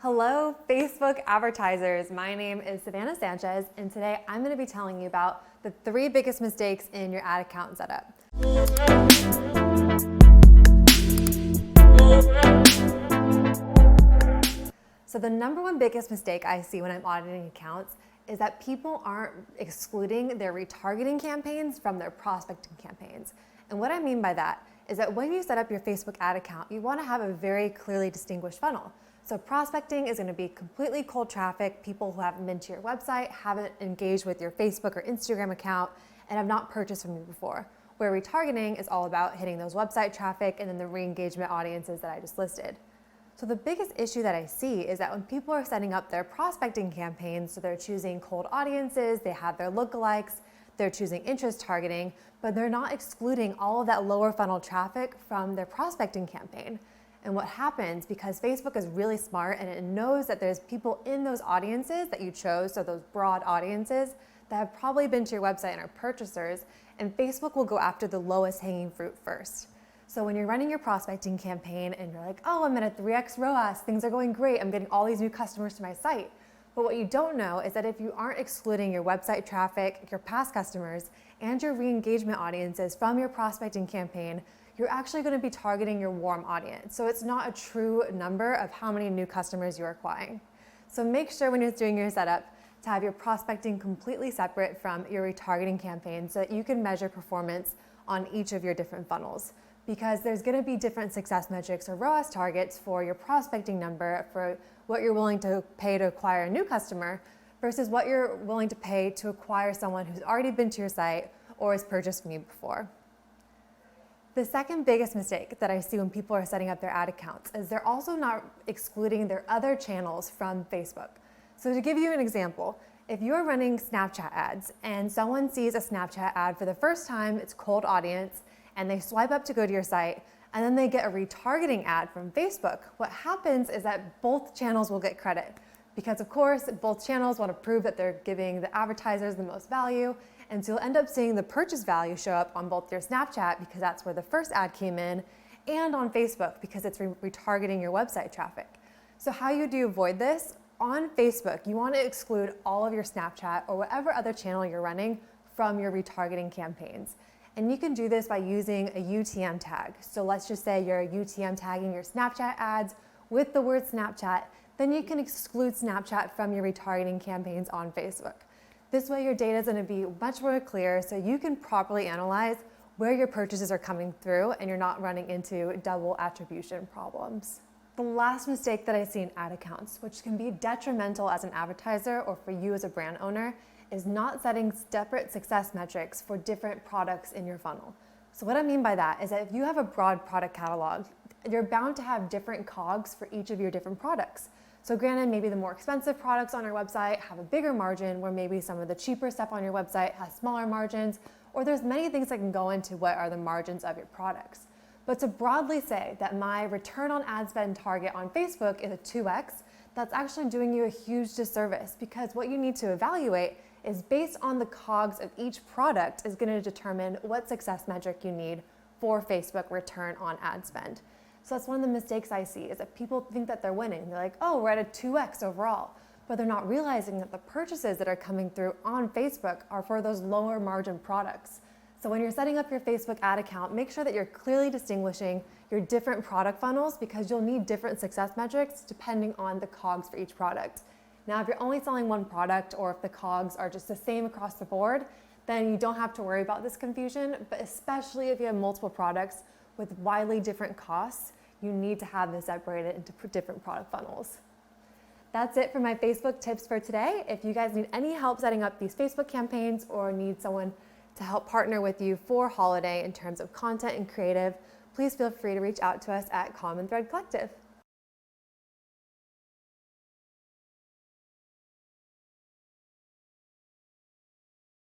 Hello, Facebook advertisers. My name is Savannah Sanchez, and today I'm going to be telling you about the 3 biggest mistakes in your ad account setup. So the number one biggest mistake I see when I'm auditing accounts is that people aren't excluding their retargeting campaigns from their prospecting campaigns. And what I mean by that is that when you set up your Facebook ad account, you want to have a very clearly distinguished funnel. So prospecting is going to be completely cold traffic, people who haven't been to your website, haven't engaged with your Facebook or Instagram account, and have not purchased from you before. Where retargeting is all about hitting those website traffic and then the re-engagement audiences that I just listed. So the biggest issue that I see is that when people are setting up their prospecting campaigns, so they're choosing cold audiences, they have their lookalikes, they're choosing interest targeting, but they're not excluding all of that lower funnel traffic from their prospecting campaign. And what happens, because Facebook is really smart and it knows that there's people in those audiences that you chose, so those broad audiences that have probably been to your website and are purchasers, and Facebook will go after the lowest hanging fruit first. So when you're running your prospecting campaign and you're like, oh, I'm at a 3x ROAS, things are going great, I'm getting all these new customers to my site. But what you don't know is that if you aren't excluding your website traffic, your past customers, and your re-engagement audiences from your prospecting campaign, you're actually going to be targeting your warm audience. So it's not a true number of how many new customers you're acquiring. So make sure when you're doing your setup to have your prospecting completely separate from your retargeting campaign so that you can measure performance on each of your different funnels. Because there's going to be different success metrics or ROAS targets for your prospecting number for what you're willing to pay to acquire a new customer versus what you're willing to pay to acquire someone who's already been to your site or has purchased from you before. The second biggest mistake that I see when people are setting up their ad accounts is they're also not excluding their other channels from Facebook. So to give you an example, if you're running Snapchat ads and someone sees a Snapchat ad for the first time, it's cold audience, and they swipe up to go to your site, and then they get a retargeting ad from Facebook, what happens is that both channels will get credit. Because of course, both channels want to prove that they're giving the advertisers the most value, and so you'll end up seeing the purchase value show up on both your Snapchat because that's where the first ad came in, and on Facebook because it's retargeting your website traffic. So how do you avoid this? On Facebook, you want to exclude all of your Snapchat or whatever other channel you're running from your retargeting campaigns. And you can do this by using a UTM tag. So let's just say you're UTM tagging your Snapchat ads with the word Snapchat, then you can exclude Snapchat from your retargeting campaigns on Facebook. This way your data is going to be much more clear so you can properly analyze where your purchases are coming through and you're not running into double attribution problems. The last mistake that I see in ad accounts, which can be detrimental as an advertiser or for you as a brand owner, is not setting separate success metrics for different products in your funnel. So what I mean by that is that if you have a broad product catalog, you're bound to have different COGS for each of your different products. So granted, maybe the more expensive products on your website have a bigger margin, where maybe some of the cheaper stuff on your website has smaller margins, or there's many things that can go into what are the margins of your products. But to broadly say that my return on ad spend target on Facebook is a 2x, that's actually doing you a huge disservice, because what you need to evaluate is based on the COGS of each product is going to determine what success metric you need for Facebook return on ad spend. So that's one of the mistakes I see, is that people think that they're winning. They're like, oh, we're at a 2x overall, but they're not realizing that the purchases that are coming through on Facebook are for those lower margin products. So when you're setting up your Facebook ad account, make sure that you're clearly distinguishing your different product funnels, because you'll need different success metrics depending on the COGS for each product. Now, if you're only selling one product, or if the COGS are just the same across the board, then you don't have to worry about this confusion. But especially if you have multiple products with widely different costs, you need to have this separated into different product funnels. That's it for my Facebook tips for today. If you guys need any help setting up these Facebook campaigns or need someone to help partner with you for holiday in terms of content and creative, please feel free to reach out to us at Common Thread Collective.